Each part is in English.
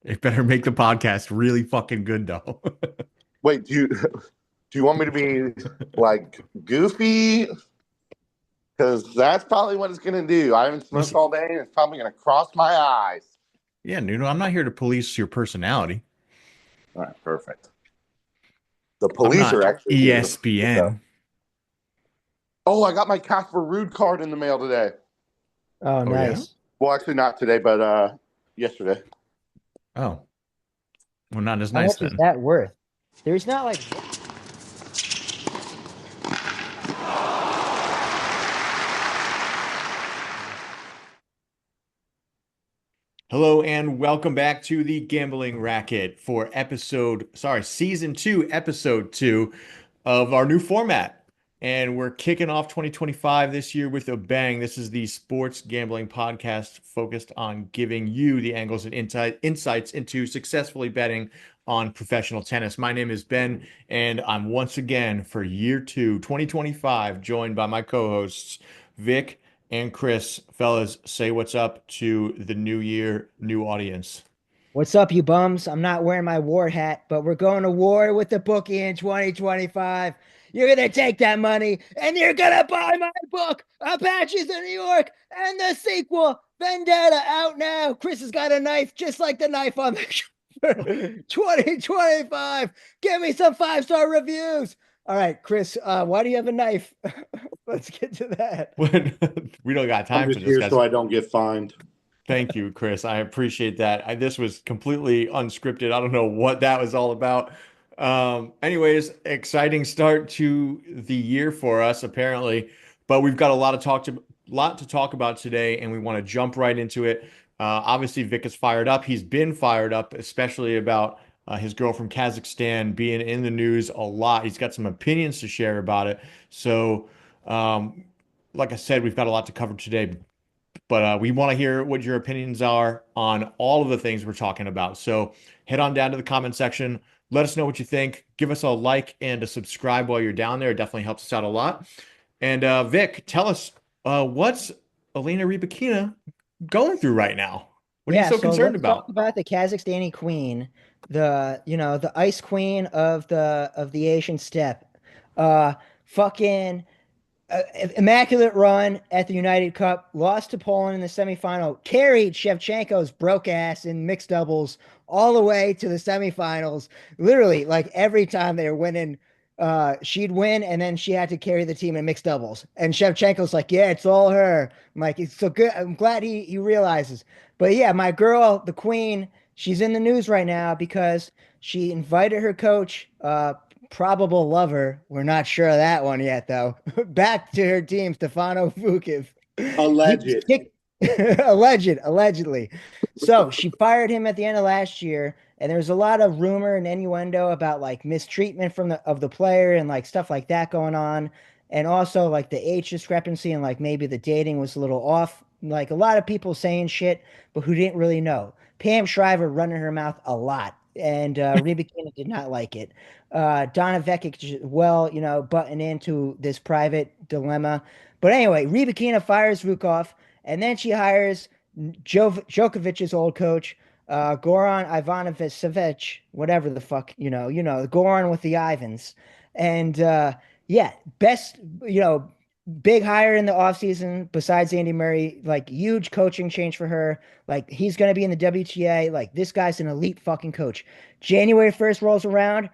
It better make the podcast really fucking good though. Wait, do you want me to be like goofy? Because that's probably what it's gonna do. I haven't smoked Listen, all day, and it's probably gonna cross my eyes. yeah, Nuno, I'm not here to police your personality. All right, perfect. The I'm police not are actually here. So. ESPN. Oh, I got my Casper Ruud card in the mail today. Oh, Oh yeah? nice. Well, actually, not today, but yesterday. Oh, well, not as How nice much is then. that worth? There's not like Hello and welcome back to the Gambling Racket for season two, episode two of our new format. And we're kicking off 2025 this year with a bang. This is the sports gambling podcast focused on giving you the angles and insights into successfully betting on professional tennis. My name is Ben, and I'm once again for year two, 2025, joined by my co-hosts, Vic and Chris. Fellas, say what's up to the new year, new audience. what's up, you bums? I'm not wearing my war hat, but we're going to war with the bookie in 2025. You're gonna take that money and you're gonna buy my book, Apaches of New York, and the sequel, Vendetta, out now. Chris has got a knife just like the knife on the 2025. Give me some 5-star reviews. All right, Chris, why do you have a knife? Let's get to that. We don't got I'm time for just this, here guys. so I don't get fined. Thank you, Chris. I appreciate that. This was completely unscripted. I don't know what that was all about. Anyways, exciting start to the year for us, apparently. But we've got a lot to talk about today, and we want to jump right into it. Obviously, Vic is fired up. He's been fired up, especially about his girl from Kazakhstan being in the news a lot. He's got some opinions to share about it. So, like I said, we've got a lot to cover today. But we want to hear what your opinions are on all of the things we're talking about. So head on down to the comment section. Let us know what you think. Give us a like and a subscribe while you're down there. It definitely helps us out a lot. And Vic, tell us what's Elena Rybakina going through right now? What are you Yeah, so so concerned let's talk about? about the Kazakhstani queen, the ice queen of the Asian steppe. Fucking immaculate run at the United Cup, lost to Poland in the semifinal, carried Shevchenko's broke ass in mixed doubles all the way to the semifinals. Literally, like every time they were winning, she'd win, and then she had to carry the team in mixed doubles. And Shevchenko's like, "Yeah, it's all her." I'm like, "It's so good." I'm glad he realizes. But yeah, my girl, the queen, she's in the news right now because she invited her coach, probable lover. We're not sure of that one yet, though. Back to her team, Stefano Vukic. He was Alleged. kicked, allegedly. So she fired him at the end of last year, and there was a lot of rumor and innuendo about like mistreatment from the player and like stuff like that going on, and also like the age discrepancy and like maybe the dating was a little off. Like a lot of people saying shit, but who didn't really know. Pam Shriver running her mouth a lot, and Rybakina did not like it. Donna Vekic, well, button into this private dilemma. But anyway, Rybakina fires Vukov, and then she hires Djokovic's old coach, Goran Ivanovic, whatever the fuck, Goran with the Ivans. And yeah, best, big hire in the offseason besides Andy Murray, like huge coaching change for her. Like he's going to be in the WTA. Like this guy's an elite fucking coach. January 1st rolls around.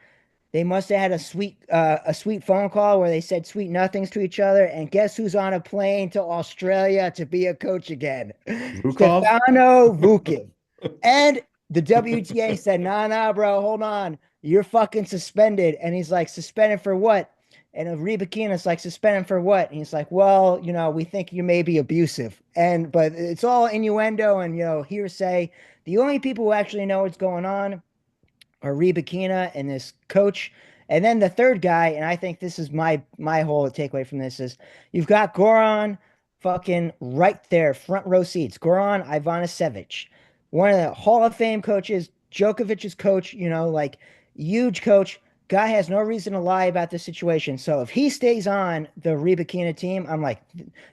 They must have had a sweet phone call where they said sweet nothings to each other. And guess who's on a plane to Australia to be a coach again? Vukov? Stefano Vukic. And the WTA said, nah, bro, hold on. You're fucking suspended. And he's like, suspended for what? And Rybakina's like, suspended for what? And he's like, well, we think you may be abusive. But it's all innuendo and, hearsay. The only people who actually know what's going on or Rybakina and this coach. And then the third guy, and I think this is my whole takeaway from this is you've got Goran fucking right there, front row seats. Goran Ivanisevic, one of the Hall of Fame coaches, Djokovic's coach, like huge coach, Guy has no reason to lie about the situation. So if he stays on the Rybakina team, I'm like,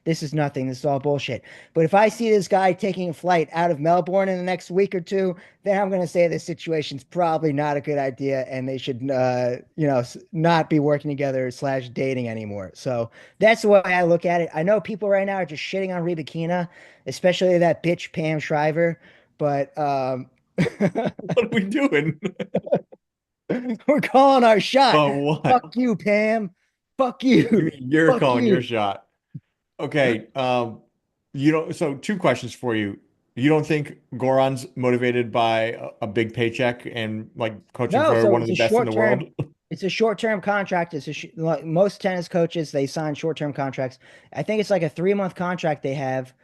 this is nothing. This is all bullshit. But if I see this guy taking a flight out of Melbourne in the next week or two, then I'm going to say this situation's probably not a good idea, and they should, not be working together slash dating anymore. So that's the way I look at it. I know people right now are just shitting on Rybakina, especially that bitch Pam Shriver, but What are we doing? we're calling our shot. But what? Fuck you, Pam. Fuck You you. mean you're Fuck calling your you. shot? Okay. You don't. So two questions for you. You don't think Goran's motivated by a big paycheck and like coaching No, for so one of the best in the world? it's a short-term contract. Like most tennis coaches, they sign short-term contracts. I think it's like a 3-month contract they have.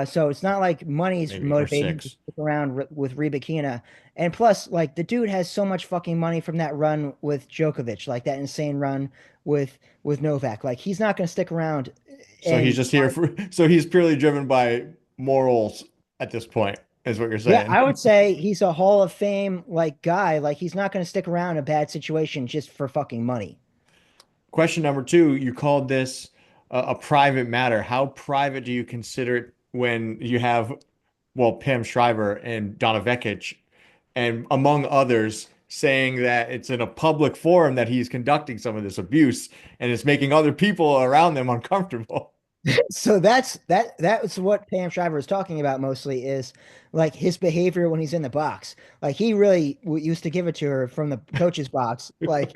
So it's not like money's Maybe or motivating to six. stick around with Rybakina. And plus, like the dude has so much fucking money from that run with Djokovic, like that insane run with Novak. Like he's not going to stick around. So he's And just here for. So he's purely driven by morals at this point, is what you're yeah, saying. I would say he's a Hall of Fame like guy. Like he's not going to stick around in a bad situation just for fucking money. Question number two, you called this a private matter. How private do you consider it when you have, well, Pam Shriver and Donna Vekic, and among others, saying that it's in a public forum that he's conducting some of this abuse and it's making other people around them uncomfortable? So that's what Pam Shriver is talking about mostly is like his behavior when he's in the box. Like he really used to give it to her from the coach's box, like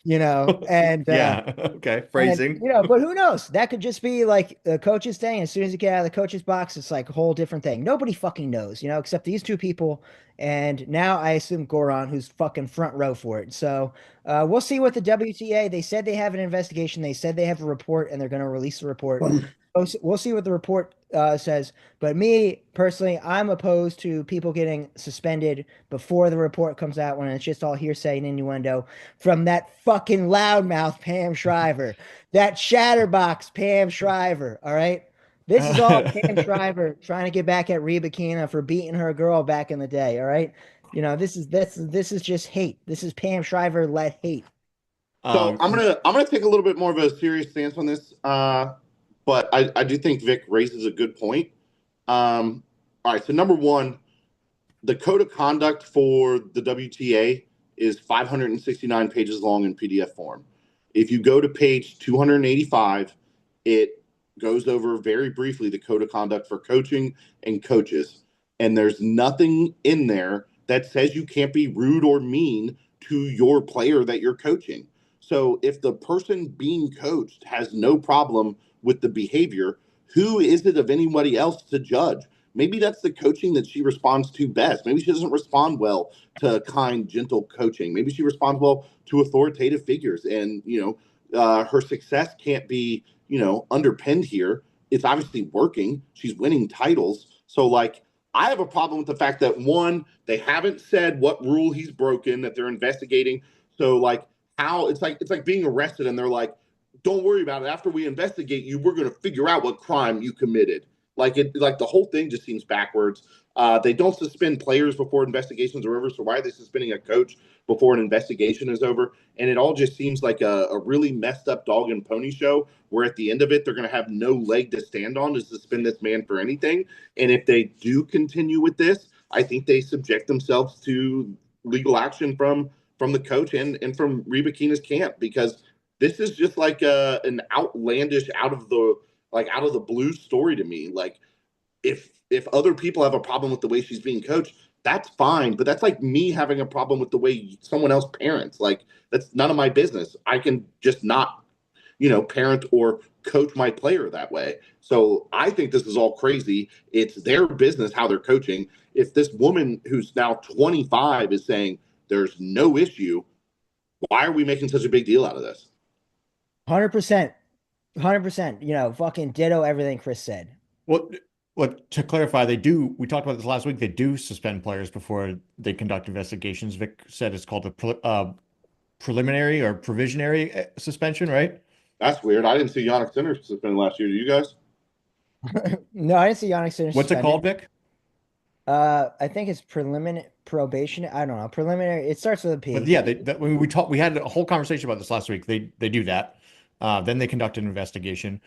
and Yeah, okay, phrasing. but who knows? That could just be like the coach's thing. As soon as you get out of the coach's box, it's like a whole different thing. Nobody fucking knows, except these two people. And now I assume Goran, who's fucking front row for it. So we'll see what the WTA. They said they have an investigation. They said they have a report, and they're going to release the report. We'll see what the report says. But me personally, I'm opposed to people getting suspended before the report comes out when it's just all hearsay and innuendo from that fucking loudmouth Pam Shriver, that chatterbox Pam Shriver. All right. This is all Pam Shriver trying to get back at Rybakina for beating her girl back in the day. All right. This is just hate. This is Pam Shriver led hate. So I'm gonna take a little bit more of a serious stance on this, but I do think Vic raises a good point. All right, so number one, the code of conduct for the WTA is 569 pages long in PDF form. If you go to page 285, it goes over very briefly the code of conduct for coaching and coaches, and there's nothing in there that says you can't be rude or mean to your player that you're coaching. So if the person being coached has no problem with the behavior, who is it of anybody else to judge? Maybe that's the coaching that she responds to best. Maybe she doesn't respond well to kind, gentle coaching. Maybe she responds well to authoritative figures. And, her success can't be, underpinned here. It's obviously working. She's winning titles. So, I have a problem with the fact that, one, they haven't said what rule he's broken, that they're investigating. So, how it's like being arrested and they're like, don't worry about it. After we investigate you, we're going to figure out what crime you committed. Like the whole thing just seems backwards. They don't suspend players before investigations are over. So why are they suspending a coach before an investigation is over? And it all just seems like a really messed up dog and pony show where at the end of it, they're going to have no leg to stand on to suspend this man for anything. And if they do continue with this, I think they subject themselves to legal action from the coach and from Rybakina's camp, because this is just like an outlandish out of the blue story to me. Like if other people have a problem with the way she's being coached, that's fine. But that's like me having a problem with the way someone else parents. Like that's none of my business. I can just not, parent or coach my player that way. So I think this is all crazy. It's their business how they're coaching. If this woman who's now 25 is saying there's no issue, why are we making such a big deal out of this? 100%. 100%. Fucking ditto everything Chris said. Well, to clarify, they do. We talked about this last week. They do suspend players before they conduct investigations. Vic said it's called a preliminary or provisionary suspension, right? That's weird. I didn't see Yannick Sinner suspended last year. Do you guys? No, I didn't see Yannick Sinner What's it suspended. called, Vic? I think it's preliminary probation. I don't know. Preliminary. It starts with a But P. yeah, when we had a whole conversation about this last week. They do that. Then they conduct an investigation.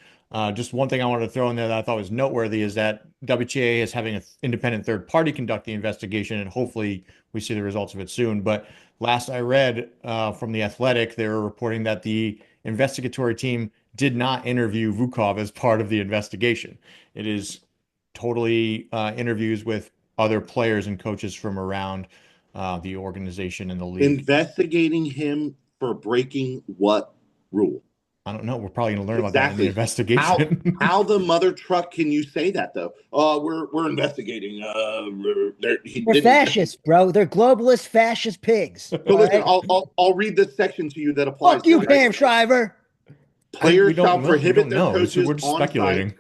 Just one thing I wanted to throw in there that I thought was noteworthy is that WTA is having an independent third party conduct the investigation, and hopefully we see the results of it soon. But last I read from The Athletic, they were reporting that the investigatory team did not interview Vukov as part of the investigation. It is totally interviews with other players and coaches from around the organization and the league. Investigating him for breaking what rule? I don't know. We're probably going to learn about that in the Exactly. investigation. How the mother truck can you say that though? We're investigating. They're fascists, bro. They're globalist fascist pigs. So listen, I'll read this section to you that applies. Fuck you, to it, Pam Shriver. Players shall prohibit their coaches we're just speculating.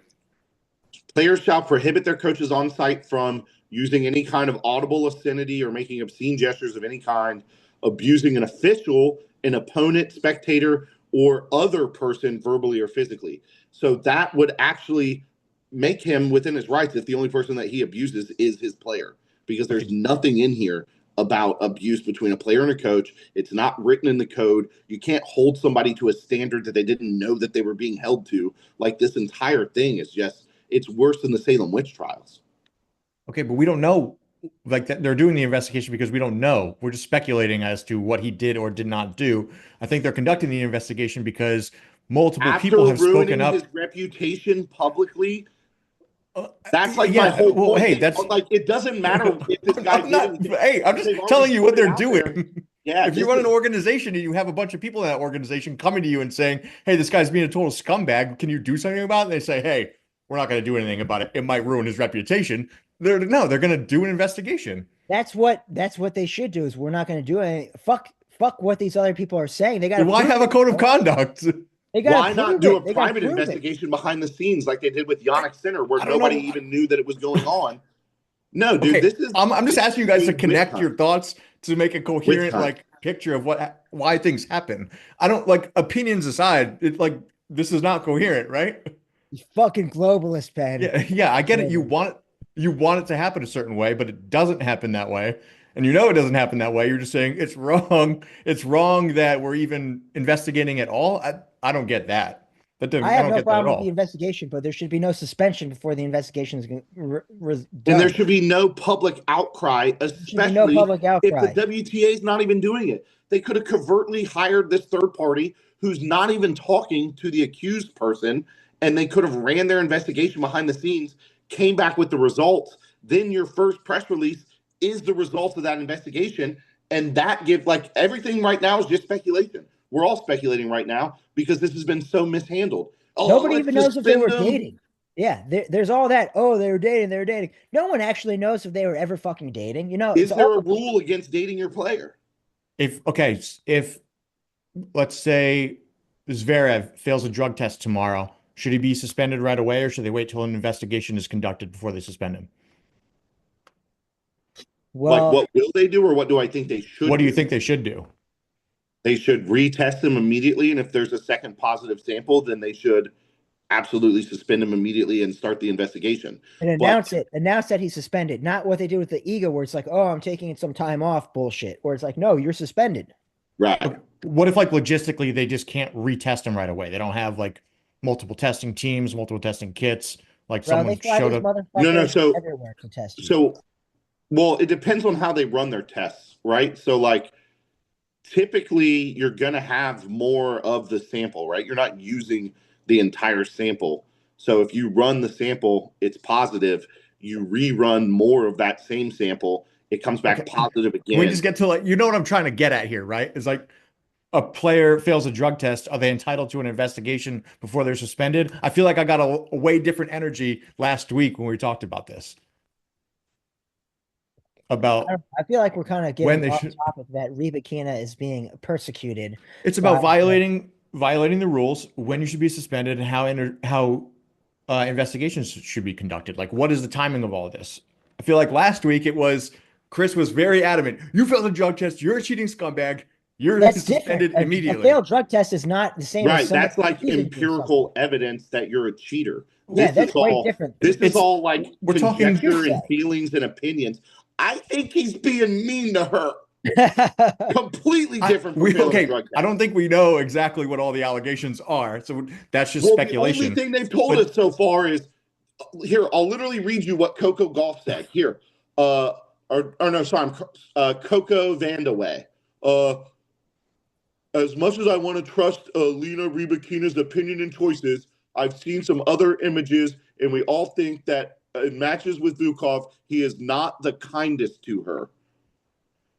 Players shall prohibit their coaches on site from using any kind of audible obscenity or making obscene gestures of any kind, abusing an official, an opponent, spectator, or other person verbally or physically. So that would actually make him within his rights if the only person that he abuses is his player, because there's nothing in here about abuse between a player and a coach. It's not written in the code. You can't hold somebody to a standard that they didn't know that they were being held to. Like, this entire thing is just, it's worse than the Salem witch trials. Okay, but we don't know. Like, that they're doing the investigation because we don't know. We're just speculating as to what he did or did not do. I think they're conducting the investigation because multiple people have spoken up. His reputation publicly. That's like my whole point. Well, hey, that's like, it doesn't matter if this guy hey, I'm just telling you what they're doing. Yeah, if you run an organization and you have a bunch of people in that organization coming to you and saying, "Hey, this guy's being a total scumbag. Can you do something about it?" And they say, "Hey, we're not going to do anything about it. It might ruin his reputation." They're going to do an investigation. That's what they should do. Is we're not going to do anything. Fuck what these other people are saying. They got. Why have a code of conduct? Why not do a private investigation behind the scenes like they did with Yannick Sinner, where nobody even knew that it was going on? No, dude, okay, this is. I'm just asking you guys to connect your thoughts to make a coherent picture of why things happen. I don't opinions aside. This is not coherent, right? You fucking globalist, Pen. Yeah, I get it. You want it to happen a certain way, but it doesn't happen that way. And it doesn't happen that way. You're just saying it's wrong. It's wrong that we're even investigating at all. I don't get that. I have no problem with the investigation, but there should be no suspension before the investigation is done. And there should be no public outcry, especially if the WTA is not even doing it. They could have covertly hired this third party who's not even talking to the accused person, and they could have ran their investigation behind the scenes, came back with the results. Then your first press release is the results of that investigation. And that gives, everything right now is just speculation. We're all speculating right now because this has been so mishandled. Nobody even knows if they were dating. Yeah, there's all that. Oh, they were dating. No one actually knows if they were ever fucking dating. Is there a rule against dating your player? If let's say Zverev fails a drug test tomorrow, should he be suspended right away, or should they wait till an investigation is conducted before they suspend him? Well, what will they do, or what do I think they should? What do you think they should do? They should retest him immediately, and if there's a second positive sample, then they should absolutely suspend him immediately and start the investigation. And announce that he's suspended, not what they did with the ego, where it's like, oh, I'm taking some time off bullshit, where it's like, no, you're suspended. Right. What if logistically they just can't retest him right away? They don't have multiple testing teams, multiple testing kits. Someone showed up. No. So everywhere to test. Well, it depends on how they run their tests, right? So typically you're going to have more of the sample, right? You're not using the entire sample. So if you run the sample, it's positive. You rerun more of that same sample, it comes back positive again. We just get to what I'm trying to get at here, right? It's a player fails a drug test. Are they entitled to an investigation before they're suspended? I feel like I got a way different energy last week when we talked about this. I feel like we're kind of getting off topic that Rybakina is being persecuted. It's about violating the rules, when you should be suspended, and how investigations should be conducted. What is the timing of all of this? I feel like last week Chris was very adamant. You failed a drug test. You're a cheating scumbag. You're suspended immediately. A failed drug test is not the same. Right. That's empirical evidence that you're a cheater. Yeah, that's quite different. This is all like we're talking conjecture and feelings and opinions. I think he's being mean to her. Completely different from okay, drug test. I don't think we know exactly what all the allegations are, so that's just speculation. The only thing they've told us so far is, here, I'll literally read you what Coco Gauff said. Here, Coco Vandaway. As much as I want to trust Lena Rybakina's opinion and choices, I've seen some other images, and we all think that in matches with Vukov, he is not the kindest to her.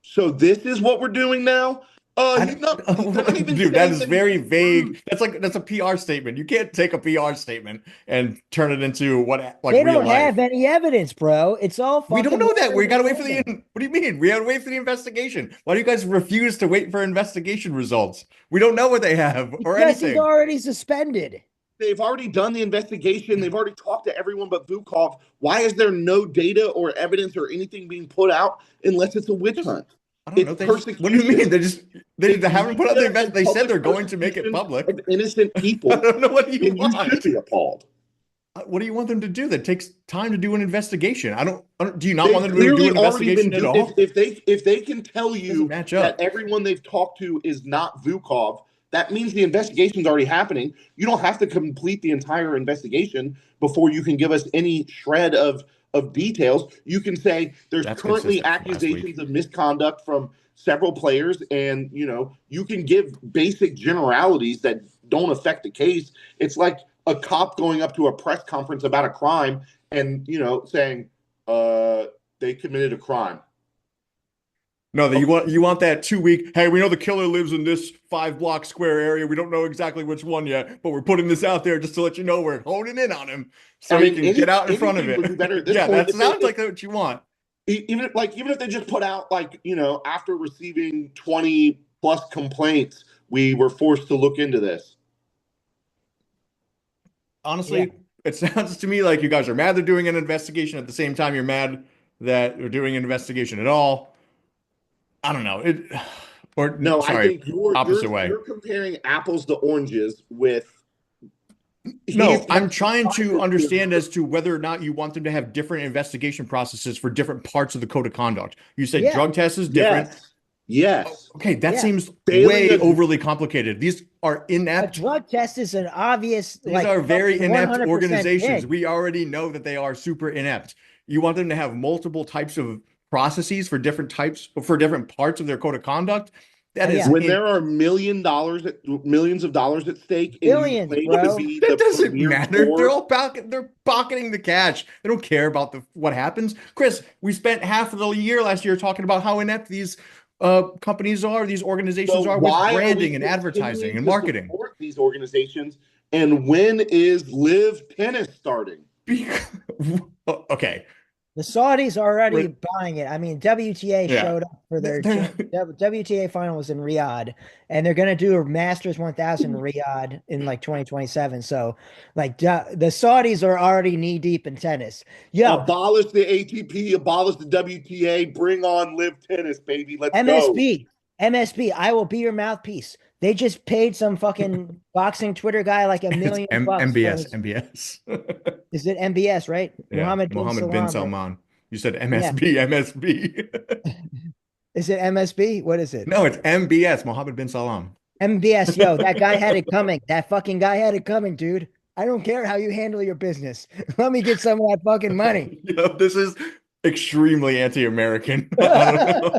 So this is what we're doing now? Dude, that is very vague. That's a PR statement. You can't take a PR statement and turn it into they don't have any evidence, bro. It's all we don't know that. We gotta wait for what do you mean? We gotta wait for the investigation. Why do you guys refuse to wait for investigation results? We don't know what they have or anything. He's already suspended. They've already done the investigation. They've already talked to everyone but Vukov. Why is there no data or evidence or anything being put out unless it's a witch hunt? I don't know. What do you mean? They haven't put out the event. They said they're going to make it public. Of innocent people. I don't know what you want. You should be appalled. What do you want them to do? That takes time to do an investigation. Do you not want them to do an investigation at all? If they can tell you that everyone they've talked to is not Vukov, that means the investigation's already happening. You don't have to complete the entire investigation before you can give us any shred of details. You can say there's currently accusations of misconduct from several players, and you can give basic generalities that don't affect the case. It's like a cop going up to a press conference about a crime and saying they committed a crime. No, you want that 2 week, hey, we know the killer lives in this 5-block square area. We don't know exactly which one yet, but we're putting this out there just to let you know we're honing in on him so he can get out in front of it. Yeah, that sounds like what you want. Even if they just put out after receiving 20 plus complaints, we were forced to look into this. Honestly, It sounds to me like you guys are mad they're doing an investigation at the same time you're mad that they're doing an investigation at all. I don't know. I think you're comparing apples to oranges with. No, I'm trying to understand as to whether or not you want them to have different investigation processes for different parts of the code of conduct. You said drug test is different. Yes. Okay, that seems way overly complicated. These are inept. A drug test is an obvious. These are very inept organizations. We already know that they are super inept. You want them to have multiple types of processes for different parts of their code of conduct. That is when there are millions of dollars at stake. Billions, bro. That doesn't matter. They're all they're pocketing the cash. They don't care about what happens. Chris, we spent half of the year last year talking about how inept these companies are, these organizations are with branding and advertising and marketing. Support these organizations, and when is Live Tennis starting? Okay. The Saudis are already buying it. I mean, WTA showed up for their WTA final was in Riyadh, and they're going to do a Masters 1000 in Riyadh in like 2027. So, like, the Saudis are already knee deep in tennis. Abolish the ATP, abolish the WTA, bring on Live Tennis, baby. Let's go. MSB, I will be your mouthpiece. They just paid some fucking boxing Twitter guy like $1 million. MBS. Is it MBS, right? Yeah. Mohammed bin Salman. You said MSB, MSB. Is it MSB? What is it? No, it's MBS, Mohammed bin Salman. MBS, yo, that guy had it coming. That fucking guy had it coming, dude. I don't care how you handle your business. Let me get some of that fucking money. This is extremely anti-American. I don't know.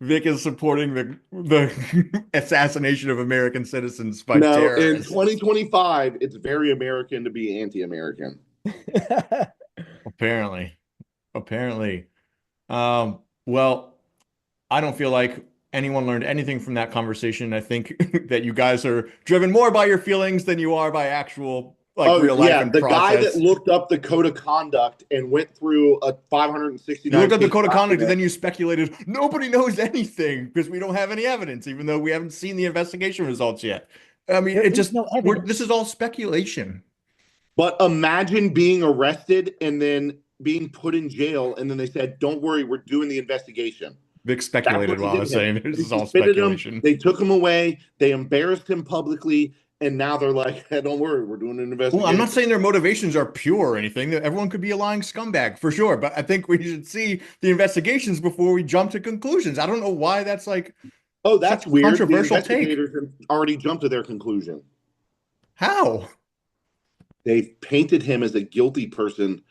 Vic is supporting the assassination of American citizens by terrorists. In 2025, it's very American to be anti-American. Apparently. Well, I don't feel like anyone learned anything from that conversation. I think that you guys are driven more by your feelings than you are by actual real life and the process. Guy that looked up the code of conduct and went through a 569. You looked up the code of conduct and then you speculated nobody knows anything because we don't have any evidence, even though we haven't seen the investigation results yet. I mean, this is all speculation. But imagine being arrested and then being put in jail, and then they said, "Don't worry, we're doing the investigation." Vic speculated while I was saying this is all speculation. They took him away. They embarrassed him publicly. and now they're like, hey, don't worry, we're doing an investigation. Well, I'm not saying their motivations are pure or anything. Everyone could be a lying scumbag for sure, but I think we should see the investigations before we jump to conclusions. I don't know why that's like that's such a weird. The controversial take. investigators have already jumped to their conclusion. How? They've painted him as a guilty person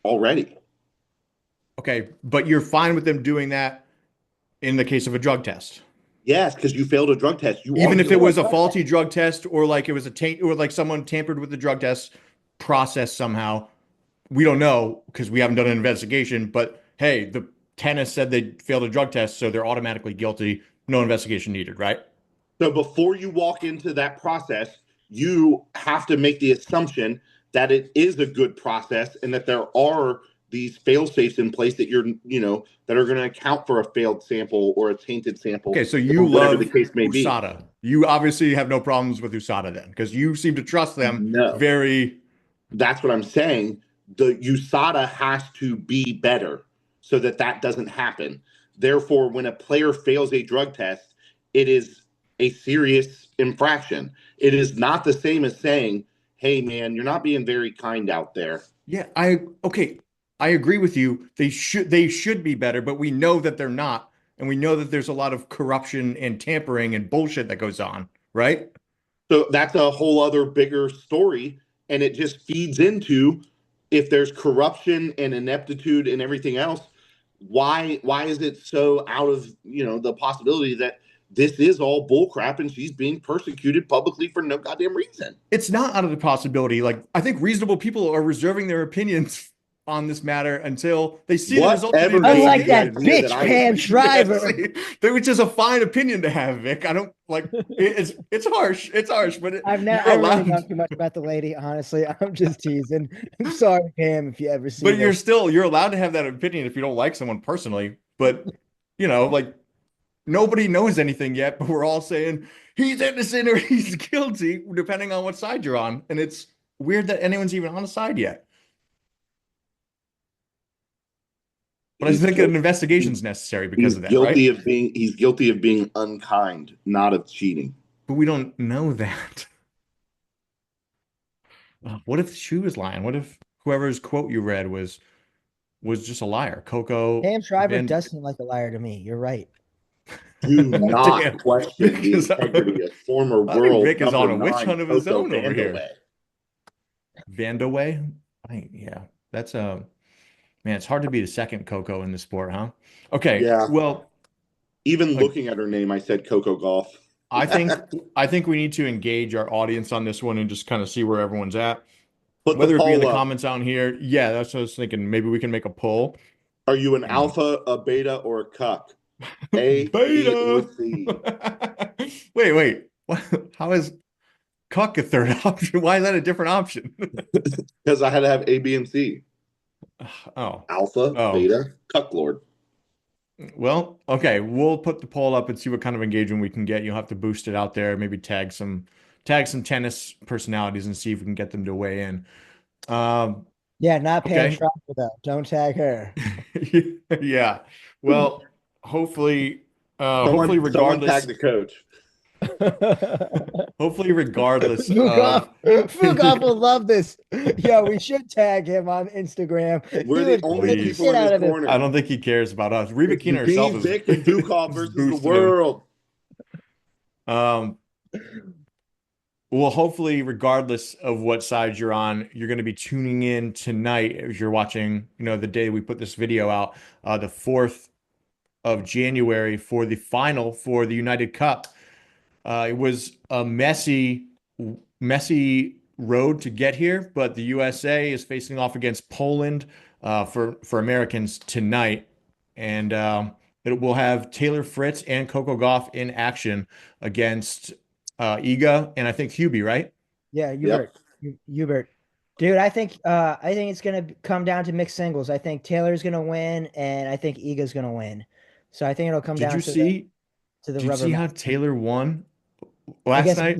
already. Okay, but you're fine with them doing that in the case of a drug test. Yes, because you failed a drug test. Even if it was a faulty drug test or like it was a taint or like someone tampered with the drug test process somehow. We don't know because we haven't done an investigation, but hey, the tennis said they failed a drug test, so they're automatically guilty. No investigation needed, right? So before you walk into that process, you have to make the assumption that it is a good process and that there are these fail safes in place that that are going to account for a failed sample or a tainted sample. Okay, so you love the case may USADA. You obviously have no problems with USADA then, because you seem to trust them very. That's what I'm saying. The USADA has to be better so that doesn't happen. Therefore, when a player fails a drug test, it is a serious infraction. It is not the same as saying, hey, man, you're not being very kind out there. Yeah, I agree with you. They should be better, but we know that they're not. And we know that there's a lot of corruption and tampering and bullshit that goes on, right? So that's a whole other bigger story. And it just feeds into, if there's corruption and ineptitude and everything else, why is it so out of the possibility that this is all bullcrap and she's being persecuted publicly for no goddamn reason? It's not out of the possibility. Like, I think reasonable people are reserving their opinions on this matter until they see the result of the unlike that bitch Pam Shriver. Which is a fine opinion to have, Vic. I don't like it's harsh. It's harsh, but I really not too much about the lady, honestly. I'm just teasing. I'm sorry, Pam, if you ever see. But you're allowed to have that opinion if you don't like someone personally. But like, nobody knows anything yet, but we're all saying he's innocent or he's guilty, depending on what side you're on. And it's weird that anyone's even on a side yet. But I think an investigation is necessary because of that, right? He's guilty of being unkind, not of cheating. But we don't know that. What if she was lying? What if whoever's quote you read was just a liar? Coco. Pam Shriver does seem like a liar to me. You're right. Do not question the integrity of former world. Vic is on a witch hunt of his own over here. Vandaway? Yeah, that's a... Man, it's hard to be the second Coco in the sport, huh? Okay. Yeah. Well, even looking at her name, I said Coco Golf. I think we need to engage our audience on this one and just kind of see where everyone's at. Whether it be in the comments down here. Yeah, that's what I was thinking. Maybe we can make a poll. Are you an alpha, a beta, or a cuck? A, beta. B, or C? Wait. How is cuck a third option? Why is that a different option? Because I had to have A, B, and C. Oh, alpha, beta, cuck lord. Well, okay, we'll put the poll up and see what kind of engagement we can get. You'll have to boost it out there, maybe tag some tennis personalities and see if we can get them to weigh in. Yeah, not Pam Shriver though. Don't tag her. Yeah. Well, hopefully regardless. Tag the coach. Hopefully, regardless. Fugov will love this. Yeah, we should tag him on Instagram. We're the only people in this corner. I don't think he cares about us. Reba Keener herself is Vic and Dukov versus the world. Well, hopefully, regardless of what side you're on, you're going to be tuning in tonight as you're watching, the day we put this video out, the 4th of January for the final for the United Cup. It was a messy road to get here, but the USA is facing off against Poland for Americans tonight. And it will have Taylor Fritz and Coco Gauff in action against Iga and I think Hubie, right? Yeah, Hubert. Dude, I think it's gonna come down to mixed singles. I think Taylor's gonna win, and I think Iga's gonna win. So I think it'll come down to the Did you rubber. See how Taylor won last night?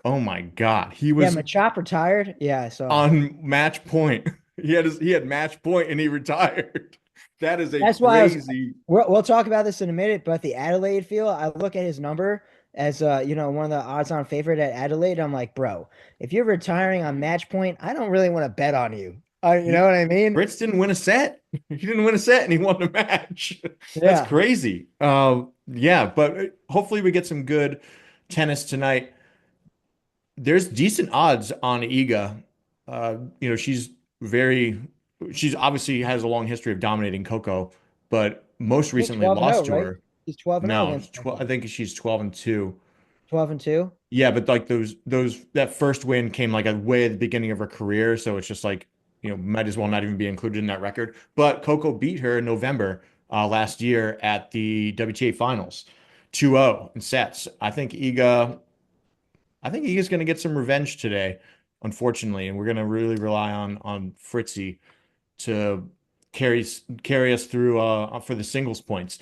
Oh my God, he was. Yeah, Machop retired. Yeah, so on match point, he had match point and he retired. That's crazy. We'll talk about this in a minute, but the Adelaide field, I look at his number as one of the odds-on favorite at Adelaide. I'm like, bro, if you're retiring on match point, I don't really want to bet on you. You know what I mean? Fritz didn't win a set. He didn't win a set and he won the match. That's Yeah. crazy. Yeah, but hopefully we get some good tennis tonight. There's decent odds on Iga. She's she's obviously has a long history of dominating Coco, but most I think recently 12-0, lost to right? her. He's 12-0 No, against 12, I Coco. think she's 12-2. 12-2. Yeah, but like that first win came like way at the beginning of her career, so it's just like, might as well not even be included in that record. But Coco beat her in November last year at the WTA finals, 2-0 in sets. I think Iga's going to get some revenge today, unfortunately, and we're going to really rely on Fritzy to carry us through for the singles points.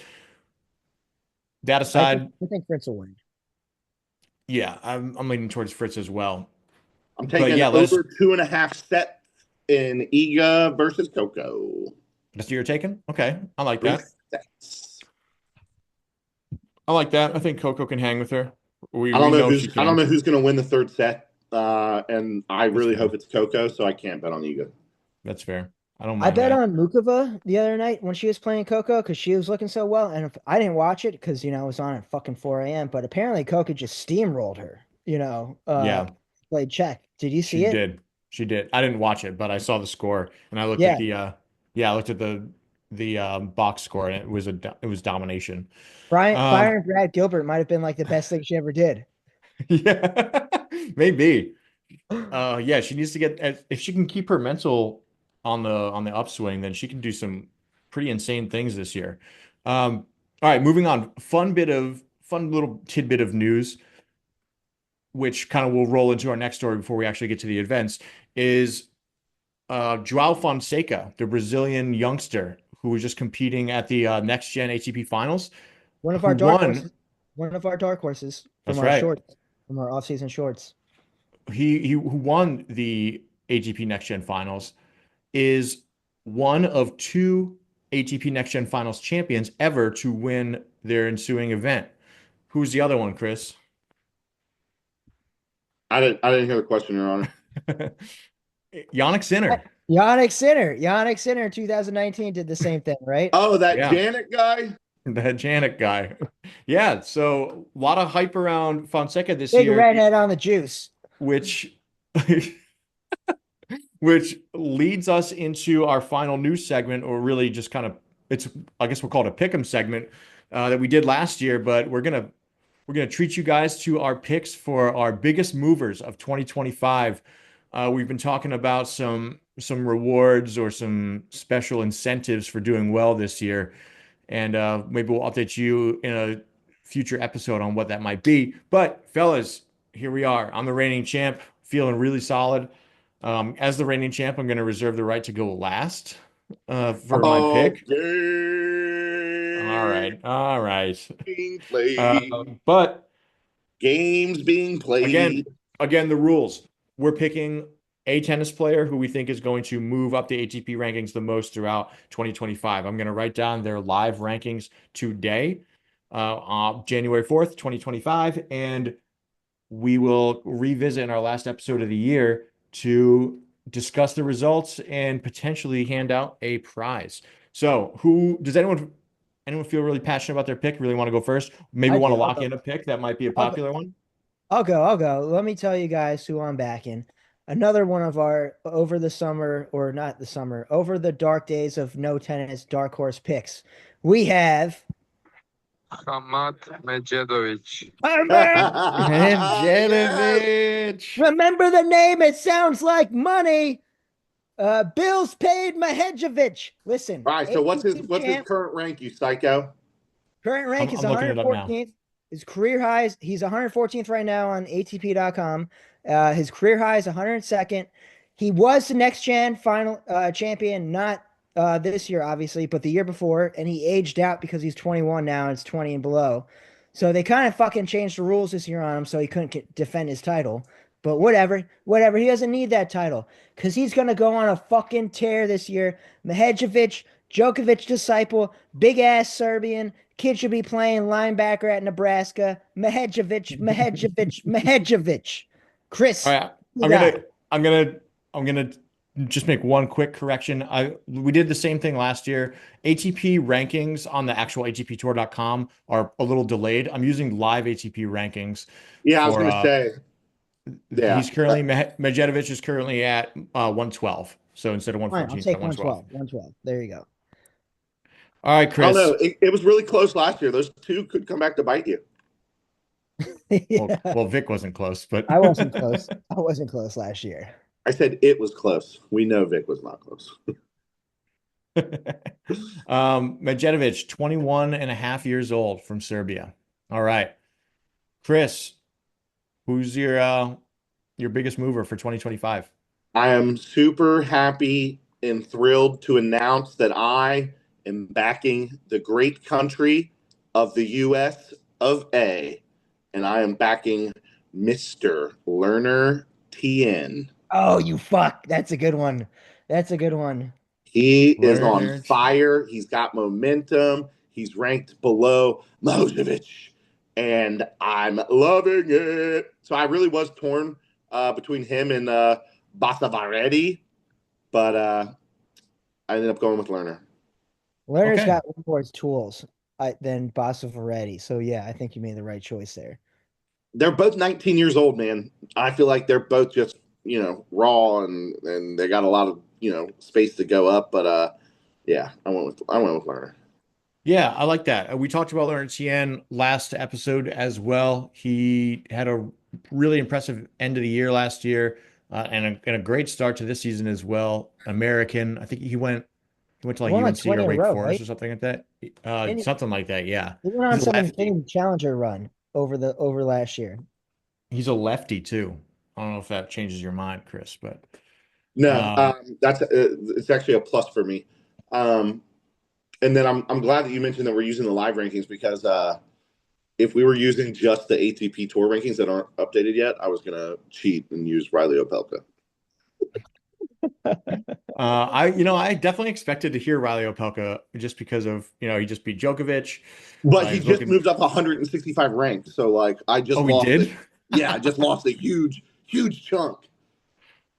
That I think aside, I think Fritz will win. yeah, I'm leaning towards Fritz as well. I'm But taking yeah, over 2.5 sets in Iga versus Coco. that's what you're taking? Okay. I like Three that. sets. I like that. I think Coco can hang with her. We I don't know know she can. who's going to win the third set, and I That's really fair. hope it's Coco, so I can't bet on Iga. That's fair. I don't I mind bet that. on Mukova the other night when she was playing Coco because she was looking so well, and if, I didn't watch it because it was on at fucking 4 a.m. But apparently Coco just steamrolled her. Yeah, Played check. Did you she see it? did. She did. I didn't watch it, but I saw the score and I looked at Yeah, the box score and it was domination. Um, Byron Brad Gilbert might have been like the best thing she ever did. yeah, maybe. Yeah, she needs to if she can keep her mental on the upswing, then she can do some pretty insane things this year. All right, moving on. Fun little tidbit of news, which kind of will roll into our next story before we actually get to the events, is Joao Fonseca, the Brazilian youngster who was just competing at the Next Gen ATP Finals, One of who our dark won. horses. One of our dark horses That's right. from our off-season shorts. He who won the ATP Next Gen Finals is one of two ATP Next Gen Finals champions ever to win their ensuing event. Who's the other one, Chris? I didn't hear the question, Your Honor. Yannick Sinner. Yannick Sinner, 2019 did the same thing, right? Oh, that Yeah, Janet guy? that Janik guy. Yeah, so a lot of hype around Fonseca this Big year, redhead on the juice. which which leads us into our final news segment, or really just kind of I guess we'll call it a pick'em segment that we did last year, but we're gonna treat you guys to our picks for our biggest movers of 2025. We've been talking about some rewards or some special incentives for doing well this year, and maybe we'll update you in a future episode on what that might be. But fellas, here we are. I'm the reigning champ, feeling really solid. As the reigning champ, I'm going to reserve the right to go last for my pick. All Okay. right, all right. Being played. But Games being again, played. again, the rules. We're picking a tennis player who we think is going to move up the ATP rankings the most throughout 2025. I'm going to write down their live rankings today, on January 4th, 2025, and we will revisit in our last episode of the year to discuss the results and potentially hand out a prize. So, who does anyone feel really passionate about their pick? Really want to go first? Maybe I want to do. lock in a pick that might be a I'll go. popular one. I'll go. Let me tell you guys who I'm backing. Another one of our over the summer, or not the summer, over the dark days of no tennis dark horse picks. We have Hamad Medjedovic. Yes. Janovic. remember the name, it sounds like money. Bills paid Mahejovic. Listen, All right. So what's his champ, current rank, you psycho? current rank is I'm looking it up now. 114th. His career highs, he's 114th right now on ATP.com. His career high is 102nd. He was the next gen final champion, not this year, obviously, but the year before, and he aged out because he's 21 now, and it's 20 and below. So they kind of fucking changed the rules this year on him, so he couldn't defend his title. But whatever. He doesn't need that title because he's gonna go on a fucking tear this year. Mahejovic Djokovic disciple, big ass Serbian. Kid should be playing linebacker at Nebraska. Mehejovic. All Chris, right, you I'm got. gonna I'm gonna just make one quick correction. We did the same thing last year. ATP rankings on the actual ATPtour.com are a little delayed. I'm using live ATP rankings Yeah, I was for gonna say, yeah. he's currently Medjedovic is currently at 112. So instead of Fine, I'll 114, it's at take 112. 112. 112. There you go. All right, I don't know. Chris. It was really close last year. Those two could come back to bite you. Yeah. Well, Vic wasn't close, but I wasn't close. I wasn't close last year. I said it was close. We know Vic was not close. Medjedovic, 21 and a half years old from Serbia. All right. Chris, who's your biggest mover for 2025? I am super happy and thrilled to announce that I am backing the great country of the US of A, and I am backing Mr. Lerner TN. Oh, you fuck. That's a good one. That's a good one. He is on Lerner. fire. He's got momentum. He's ranked below Mojovic, and I'm loving it. So I really was torn between him and Basavaretti, but I ended up going with Lerner. Lerner's Okay. got more tools than Basavaretti. So, yeah, I think you made the right choice there. They're both 19 years old, man. I feel like they're both just, raw and they got a lot of, space to go up. But yeah, I went with Lerner. Yeah, I like that. We talked about Lerner Tien last episode as well. He had a really impressive end of the year last year, and a great start to this season as well. American, I think he went to He like won like UNC 20 or in a Wake row, Forest right? or something like that. Didn't he, Something like that. Yeah, he went on he's a some lefty. insane challenger run over last year. He's a lefty too. I don't know if that changes your mind, Chris, but No, um, that's it's actually a plus for me. And then I'm glad that you mentioned that we're using the live rankings because if we were using just the ATP Tour rankings that aren't updated yet, I was gonna cheat and use Riley Opelka. I definitely expected to hear Riley Opelka just because of he just beat Djokovic. But he He's just looking. moved up 165 ranks, so like I just Oh, he lost it. did. Yeah, I just lost a huge chunk.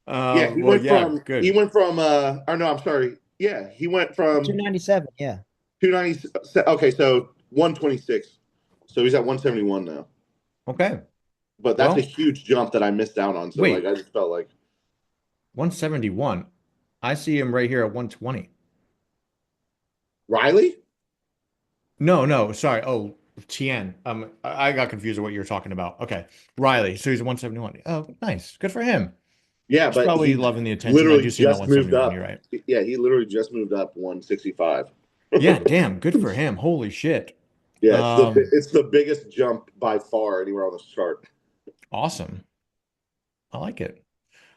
Yeah, he Well, went yeah, from good. or no, I'm sorry. Yeah, he went from 297. Yeah. 290. Okay, so 126. So he's at 171 now. Okay. But that's a Well, huge jump that I missed out on. So like wait, I just felt like 171. I see him right here at 120. Riley? No, no, sorry. Oh, Tien. I got confused with what you were talking about. Okay. Riley. So he's at 171. Oh, nice. Good for him. Yeah, He's but probably he loving the attention. I literally do see him at just moved 171. You're up. right. Yeah, he literally just moved up 165. Yeah, damn. Good for him. Holy shit. Yeah, Um, it's the biggest jump by far anywhere on this chart. awesome. I like it.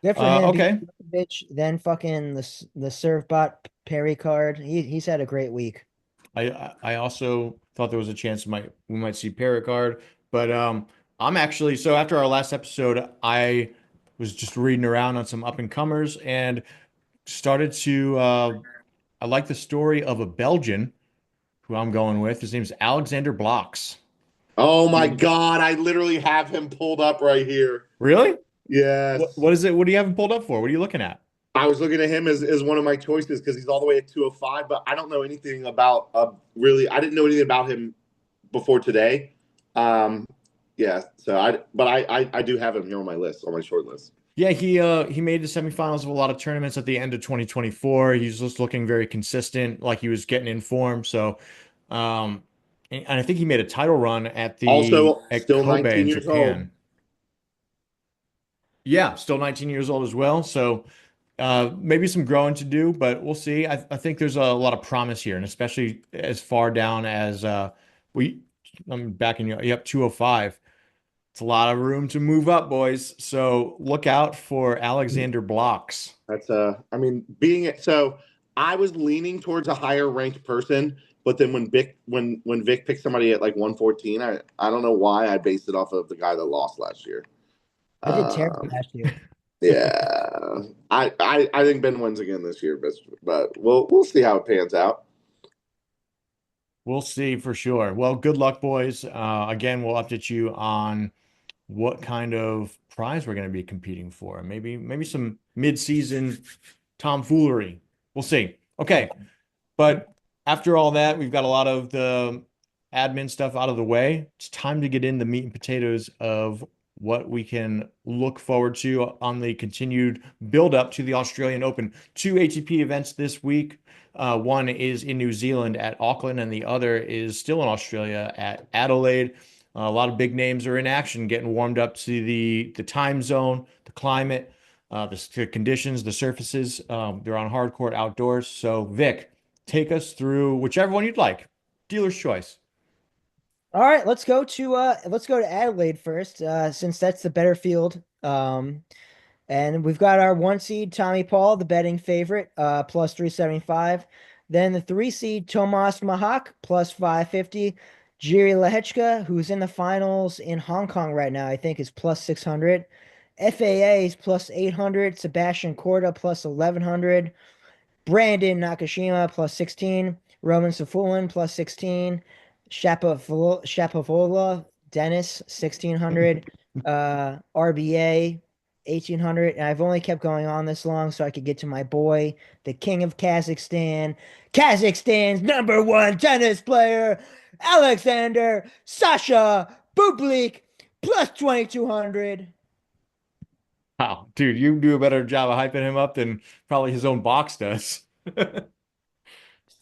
Good for him. Okay. Bitch, then fucking the serve bot Perry card. He's had a great week. I also thought there was a chance we might see Paragard, but I'm actually so after our last episode, I was just reading around on some up and comers and started to I like the story of a Belgian who I'm going with. His name's Alexander Blocks. Oh my God, I literally have him pulled up right here. Really? Yes. What is it? What do you have him pulled up for? What are you looking at? I was looking at him as one of my choices because he's all the way at 205, but I don't know anything about I didn't know anything about him before today. Yeah, so I do have him here on my list, on my short list. Yeah, he made the semifinals of a lot of tournaments at the end of 2024. He's just looking very consistent, like he was getting in form. So, and I think he made a title run at Also, still Kobe 19 in years old. Japan. Yeah, still 19 years old as well. So, maybe some growing to do, but we'll see. I think there's a lot of promise here, and especially as far down as I'm backing you. Yep, 205. It's a lot of room to move up, boys. So look out for Alexander Blocks. That's I was leaning towards a higher ranked person, but then when Vic picked somebody at like 114, I don't know why I based it off of the guy that lost last year. I did terrible last year. Yeah, I think Ben wins again this year, but we'll see how it pans out. We'll see for sure. Well, good luck, boys. Again, we'll update you on what kind of prize we're going to be competing for. Maybe some mid-season tomfoolery. We'll see. Okay. But after all that, we've got a lot of the admin stuff out of the way. It's time to get in the meat and potatoes of what we can look forward to on the continued build up to the Australian Open. Two ATP events this week. One is in New Zealand at Auckland, and the other is still in Australia at Adelaide. A lot of big names are in action, getting warmed up to the time zone, the climate, the conditions, the surfaces. They're on hard court outdoors. So, Vic, take us through whichever one you'd like. Dealer's choice. All right, let's go to Adelaide first, since that's the better field. And we've got our 1 seed Tommy Paul, the betting favorite, plus 375. Then the 3 seed Tomas Mahak, plus 550. Jiri Lehechka, who's in the finals in Hong Kong right now, I think is plus 600. FAA is plus 800. Sebastian Korda plus 1100. Brandon Nakashima plus 16. Roman Safulin plus 16. Shapovalov Dennis 1600. RBA 1800. And I've only kept going on this long so I could get to my boy, the king of Kazakhstan, Kazakhstan's #1 tennis player, Alexander Sasha Bublik, plus 2200. Wow, dude, you do a better job of hyping him up than probably his own box does.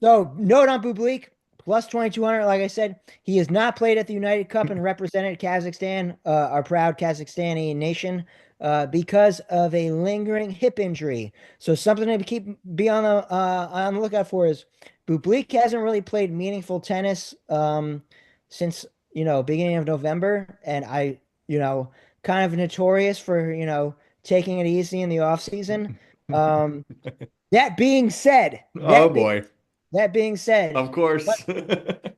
So, note on Bublik, plus 2200. Like I said, he has not played at the United Cup and represented Kazakhstan, our proud Kazakhstani nation, because of a lingering hip injury. So, something to be on the lookout for is Bublik hasn't really played meaningful tennis since beginning of November, and kind of notorious for taking it easy in the off season. That being said, Oh boy. That being said, Of course.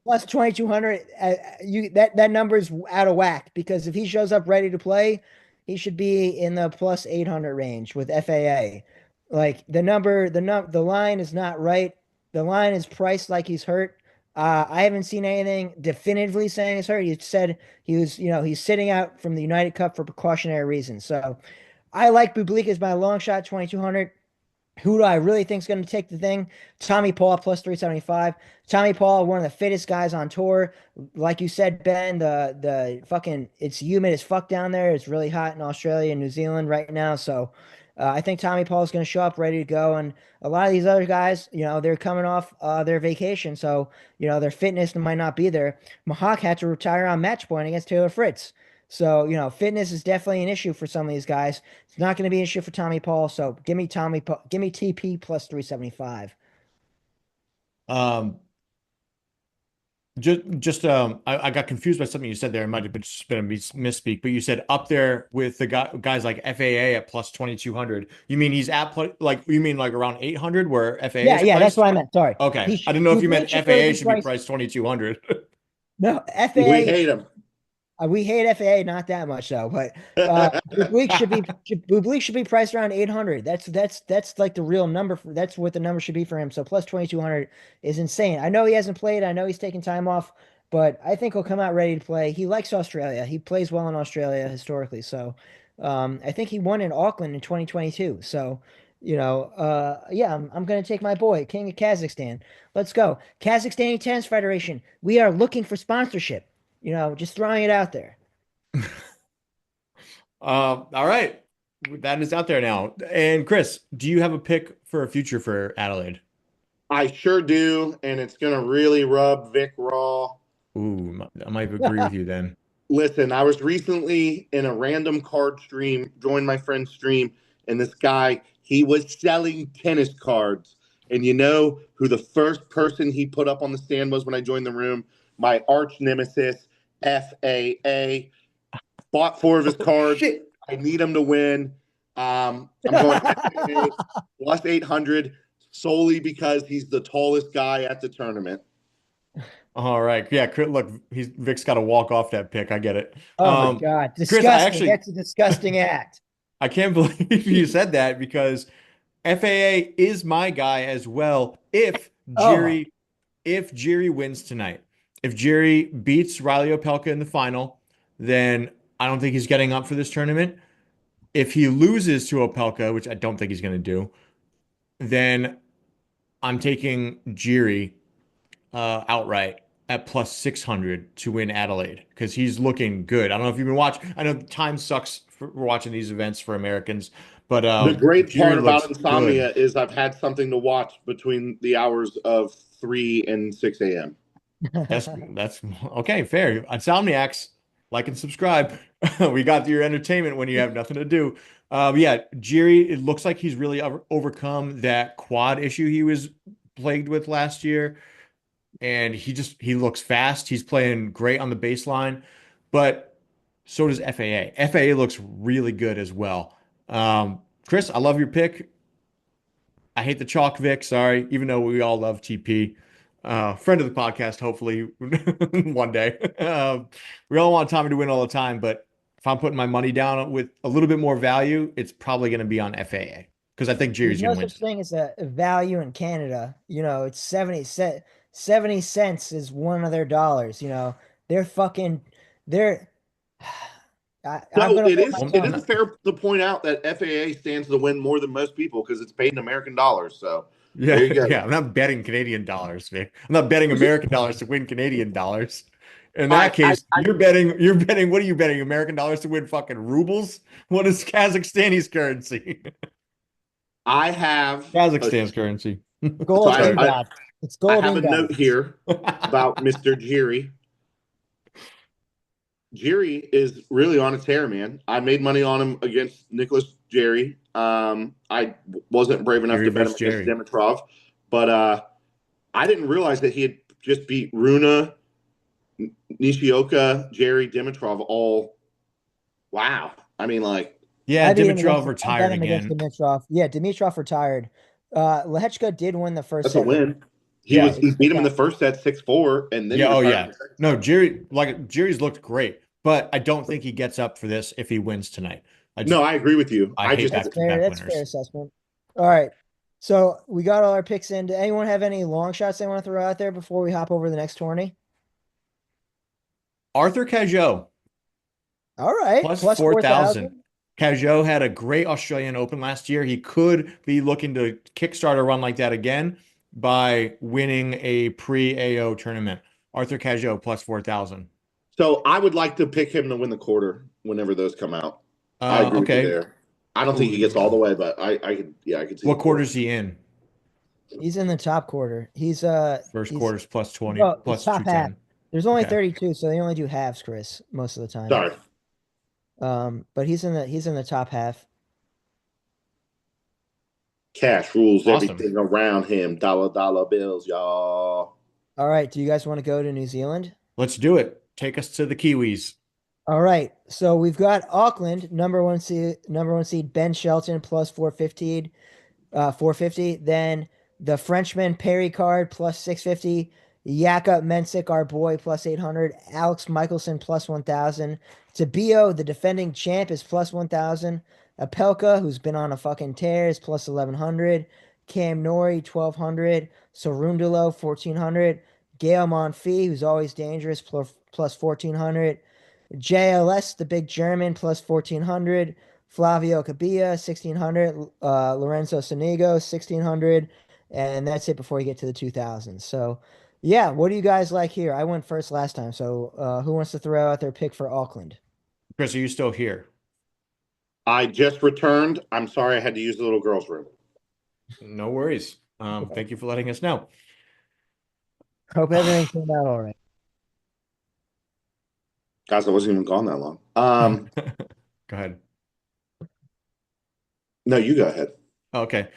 plus 2200, that number's out of whack, because if he shows up ready to play, he should be in the plus 800 range with FAA. Like the line is not right. The line is priced like he's hurt. I haven't seen anything definitively saying he's hurt. He said he's sitting out from the United Cup for precautionary reasons. So I like Bublik as my long shot, 2200. Who do I really think is going to take the thing? Tommy Paul plus 375. Tommy Paul, one of the fittest guys on tour. Like you said, Ben, the fucking it's humid as fuck down there. It's really hot in Australia and New Zealand right now. So I think Tommy Paul is going to show up ready to go. And a lot of these other guys, they're coming off their vacation. So, their fitness might not be there. Mahak had to retire on match point against Taylor Fritz. So, fitness is definitely an issue for some of these guys. It's not going to be an issue for Tommy Paul. So give me TP plus 375. I got confused by something you said there. It might have just been a misspeak, but you said up there with the guys like FAA at plus 2200. You mean he's at you mean like around 800 where FAA is Yeah, priced? that's what I meant. Sorry. Okay. I didn't know if you meant FAA should be priced 2200. No, FAA. We hate him. We hate FAA, not that much though, but Bublik should be priced around 800. That's like the real number that's what the number should be for him. So plus 2200 is insane. I know he hasn't played. I know he's taking time off, but I think he'll come out ready to play. He likes Australia. He plays well in Australia historically. So I think he won in Auckland in 2022. So yeah, I'm going to take my boy, King of Kazakhstan. Let's go. Kazakhstani Tennis Federation. We are looking for sponsorship. Just throwing it out there. All right. That is out there now. And Chris, do you have a pick for a future for Adelaide? I sure do, and it's going to really rub Vic raw. Ooh, I might agree with you then. Listen, I was recently in a random card stream, joined my friend's stream, and this guy, he was selling tennis cards. And you know who the first person he put up on the stand was when I joined the room? My arch nemesis, FAA. Bought 4 of his cards. Shit. I need him to win. I'm going FAA plus 800 solely because he's the tallest guy at the tournament. All right. Yeah, look, Vic's got to walk off that pick. I get it. Oh, my God. Disgusting. That's a disgusting act. I can't believe you said that because FAA is my guy as well. If Jiri if Jiri wins tonight, if Jiri beats Riley Opelka in the final, then I don't think he's getting up for this tournament. If he loses to Opelka, which I don't think he's going to do, then I'm taking Jiri outright at plus 600 to win Adelaide because he's looking good. I don't know if you've been watching. I know time sucks for watching these events for Americans, but The great part Jiri looks about insomnia good. is I've had something to watch between the hours of 3 and 6 a.m. That's okay, fair. Insomniacs, like and subscribe. We got your entertainment when you have nothing to do. Yeah, Jiri, it looks like he's really overcome that quad issue he was plagued with last year. And he looks fast. He's playing great on the baseline, but so does FAA. FAA looks really good as well. Chris, I love your pick. I hate the chalk Vic, sorry, even though we all love TP. Friend of the podcast, hopefully one day. We all want Tommy to win all the time, but if I'm putting my money down with a little bit more value, it's probably going to be on FAA because I think There's Jerry's no going to win such tonight. thing as a value in Canada. It's 70 cents is one of their dollars. They're fucking, they're, I'm So going to hold my Well, it I'm is tongue. not- fair to point out that FAA stands to win more than most people because it's paid in American dollars. So there Yeah, you go. yeah. I'm not betting Canadian dollars, Vic. I'm not betting American dollars to win Canadian dollars. In All that right, case, you're betting, what are you betting? American dollars to win fucking rubles? What is Kazakhstani's currency? I have a Kazakhstan's currency. so Gold I, Sorry. I ingots. It's I gold have a note ingots. here about Mr. Jiri. Jiri is really on a tear, man. I made money on him against Nicholas Jerry. I wasn't brave enough Jerry to bet him versus against Jerry. Dimitrov, but I didn't realize that he had just beat Runa, Nishioka, Jerry, Dimitrov all. Wow. I mean, like, Yeah, I beat him Dimitrov against. I retired bet him against again. Dimitrov. Yeah, Dimitrov retired. Lehechka did win the first that's a set. win. Yeah. He beat him in the first set 6-4, and then he Yeah, oh retired in yeah. the second No, set. Jerry's looked great, but I don't think he gets up for this if he wins tonight. I just No, I agree with you. I I hate just That's fair. back-to-back That's a fair winners. assessment. All right. So we got all our picks in. Does anyone have any long shots they want to throw out there before we hop over to the next tourney? Arthur Cajot. All right. Plus Plus 4,000. 4,000. Cajot had a great Australian Open last year. He could be looking to kickstart a run like that again by winning a pre-AO tournament. Arthur Cajot plus 4,000. So I would like to pick him to win the quarter whenever those come out. I agree with you Okay. there. I don't think he gets all the way, but I could I could see What the quarter is he in? He's in the top quarter. He's First he's quarter's plus 20, well, it's plus top half. 210. There's only Okay. 32, so they only do halves, Chris, most of the time. Sorry. But he's in the top half. Cash rules Awesome. everything around him. Dollar bills, y'all. All right. Do you guys want to go to New Zealand? Let's do it. Take us to the Kiwis. All right. So we've got Auckland, number one seed Ben Shelton plus 450. 450. Then the Frenchman Perry Card plus 650. Jakob Mensik, our boy, plus 800. Alex Michelson plus 1,000. Tabio, the defending champ, is plus 1,000. Apelka, who's been on a fucking tear, is plus 1,100. Cam Norrie, 1,200. Sorundulo, 1,400. Gail Monfils, who's always dangerous, plus 1,400. JLS, the big German, plus 1,400. Flavio Cabilla, 1,600. Lorenzo Sonigo, 1,600. And that's it before you get to the 2000s. So, yeah, what do you guys like here? I went first last time. So, who wants to throw out their pick for Auckland? Chris, are you still here? I just returned. I'm sorry I had to use the little girl's room. No worries. Thank you for letting us know. Hope everything turned out all right. Guys, I wasn't even gone that long. Go ahead. No, you go ahead. Okay.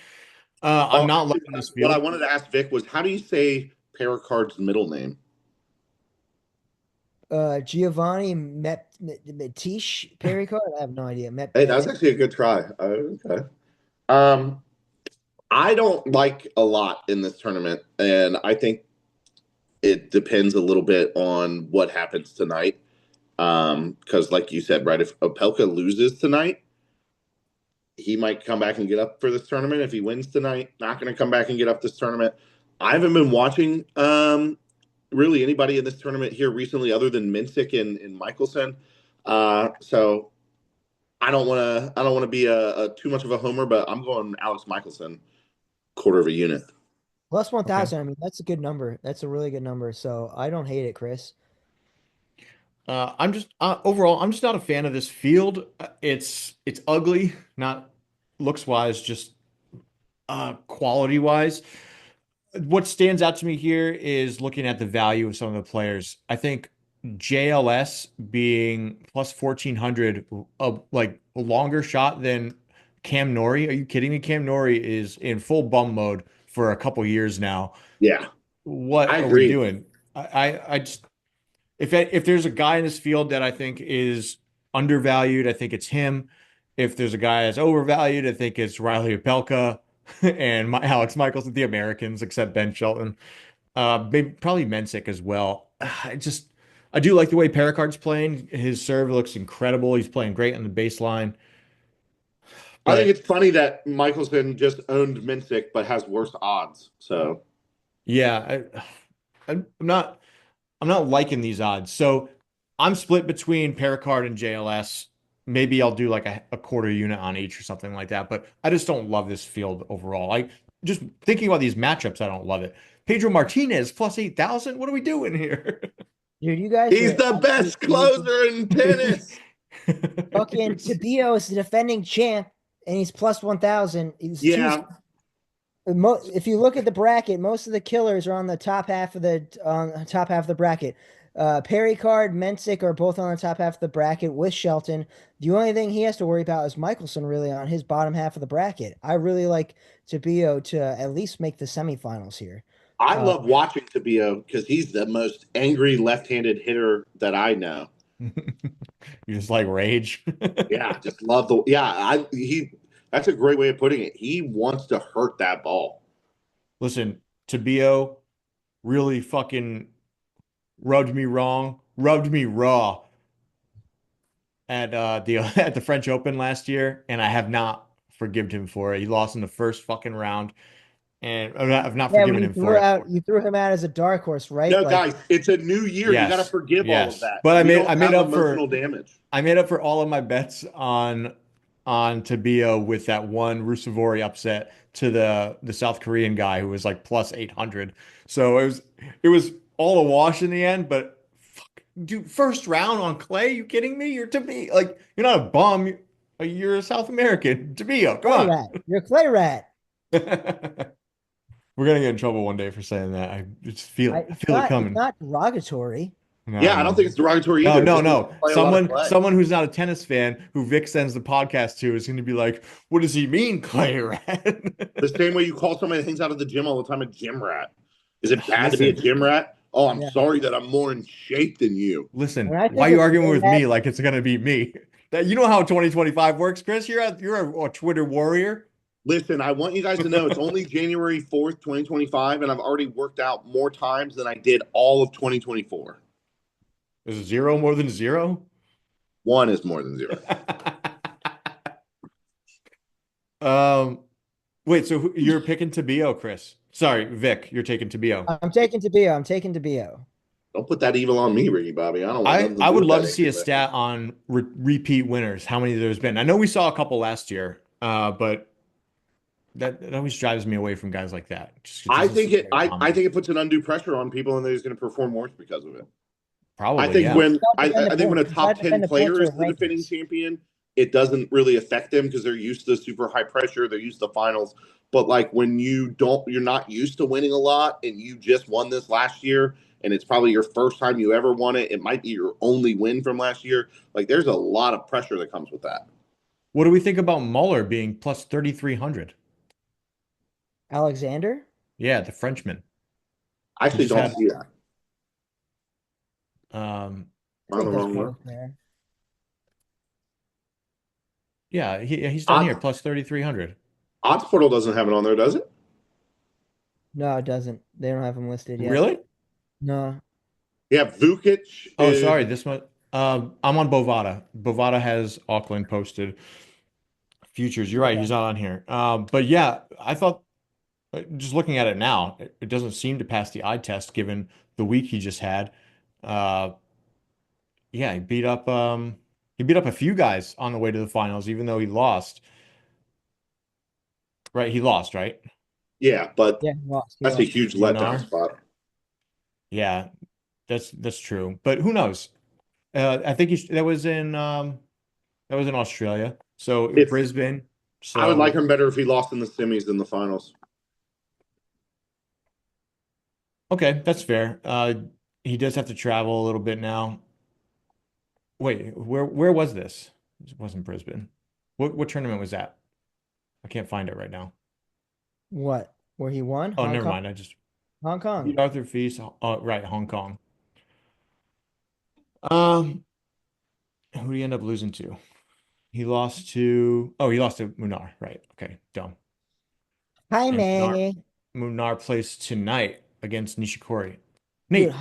I'm not liking this What field. I wanted to ask Vic was, how do you say Pericard's middle name? Giovanni Metiche Pericard? I have no idea. Hey, that was actually a good try. Okay. I don't like a lot in this tournament, and I think it depends a little bit on what happens tonight. Because like you said, right, if Opelka loses tonight, he might come back and get up for this tournament. If he wins tonight, not going to come back and get up this tournament. I haven't been watching really anybody in this tournament here recently other than Minsick and Michelson. So I don't want to be a too much of a homer, but I'm going Alex Michelson, quarter of a unit. Plus Okay. 1,000. I mean, that's a good number. That's a really good number. So I don't hate it, Chris. I'm just overall, I'm just not a fan of this field. It's ugly, not looks wise, just quality wise. What stands out to me here is looking at the value of some of the players. I think JLS being plus 1400, like a longer shot than Cam Norrie. Are you kidding me? Cam Norrie is in full bum mode for a couple years now. Yeah, I What are we agree. doing? I just if there's a guy in this field that I think is undervalued, I think it's him. If there's a guy that's overvalued, I think it's Riley Opelka and Alex Michaels, the Americans, except Ben Shelton. Maybe probably Mensick as well. I do like the way Pericard's playing. His serve looks incredible. He's playing great on the baseline. I think But it's funny that Michelson just owned Minsick but has worse odds. So yeah, I'm not liking these odds. So I'm split between Pericard and JLS. Maybe I'll do like a quarter unit on each or something like that. But I just don't love this field overall. Like just thinking about these matchups, I don't love it. Pedro Martinez plus 8,000. What are we doing here? Dude, you guys he's are the absolute best idiots. closer in tennis. Fucking Tabio is the defending champ, and he's plus 1,000. He's two. Yeah, If you look at the bracket, most of the killers are on the top half of the bracket. Perry Card, Mensick are both on the top half of the bracket with Shelton. The only thing he has to worry about is Michelson really on his bottom half of the bracket. I really like Tabio to at least make the semifinals here. I Uh, love watching Tabio because he's the most angry left-handed hitter that I know. You just like rage. Yeah, just love the yeah. I he that's a great way of putting it. He wants to hurt that ball. Listen, Tabio really fucking rubbed me wrong, rubbed me raw at the at the French Open last year, and I have not forgiven him for it. He lost in the first fucking round, and I've not yeah, when forgiven him for it. you threw him out as a dark horse, right? No, Like, guys, it's a new year. You got to Yes, forgive all of yes, that. but We I don't made have up for emotional damage. I made up for all of my bets on Tabio with that one Rusevori upset to the South Korean guy who was like plus 800. So it was all a wash in the end, but fuck, dude, first round on clay, you kidding me? You're Tabio, like you're not a bum, you're a South American. Tabio, come clay on. rat. You're a clay rat. We're gonna get in trouble one day for saying that. I just feel it. I feel it It's coming. not derogatory. No, Yeah, I don't no. think it's derogatory No, either. no, Just means no. you play a lot of play. Someone who's not a tennis fan who Vic sends the podcast to is going to be like, "What does he mean, Clay The Rat?" same way you call somebody that hangs out at the gym all the time a gym rat. Is it bad to be a Listen, gym rat? Oh, I'm Yeah. sorry that I'm more in shape than you. listen. And I Why think are you it's arguing really with bad. me like it's going to be me? That you know how 2025 works, Chris. You're a Twitter warrior. Listen, I want you guys to know it's only January 4th, 2025, and I've already worked out more times than I did all of 2024. Is zero more than zero? One is more than zero. um, wait. So you're picking Tabio, Chris? Sorry, Vic. You're taking Tabio. I'm taking Tabio. I'm taking Tabio. Don't put that evil on me, Ricky Bobby. I don't want nothing to I do would with love that to see a angry lefty. stat on repeat winners. How many there's been? I know we saw a couple last year, but that always drives me away from guys like that. It I doesn't think seem it. very I common. think it puts an undue pressure on people, and they're just going to perform worse because of it. I Probably, think yeah. when I think when a You gotta top 10 defend the points player or is the defending rankings. champion, it doesn't really affect them because they're used to super high pressure. They're used to finals. But like when you're not used to winning a lot, and you just won this last year, and it's probably your first time you ever won it. It might be your only win from last year. Like there's a lot of pressure that comes with that. What do we think about Muller being plus 3,300? Alexander? Yeah, the Frenchman I who actually just don't had see that. um I Am I on think the that's wrong one? probably fair. yeah, he's down here Odds, plus 3,300. Odds Portal doesn't have it on there, does it? No, it doesn't. They don't have him listed yet. Really? No. Yeah, Vukic Oh, is. sorry, this one I'm on Bovada. Bovada has Auckland posted futures. You're right, Okay. he's not on here. But yeah, I thought Just looking at it now, it doesn't seem to pass the eye test given the week he just had. Uh, yeah, he beat up a few guys on the way to the finals, even though he lost. Right, he lost, right? Yeah, but Yeah, he lost. He that's a lost. huge letdown Munar. spot. Yeah, that's true. But who knows? I think that was in Australia. So If Brisbane. I would like So him better if he lost in the semis than the finals. okay, that's fair. He does have to travel a little bit now. Wait, where was this? It wasn't Brisbane. What tournament was that? I can't find it right now. What? Where he won? Oh, Hong never Kong? mind. I just Hong Kong. beat Arthur Feast. Right, Hong Kong. Um, who did he end up losing to? He lost to Munar. Right. Okay, dumb. Hi, And Manny. Munar plays tonight against Nishikori. Dude,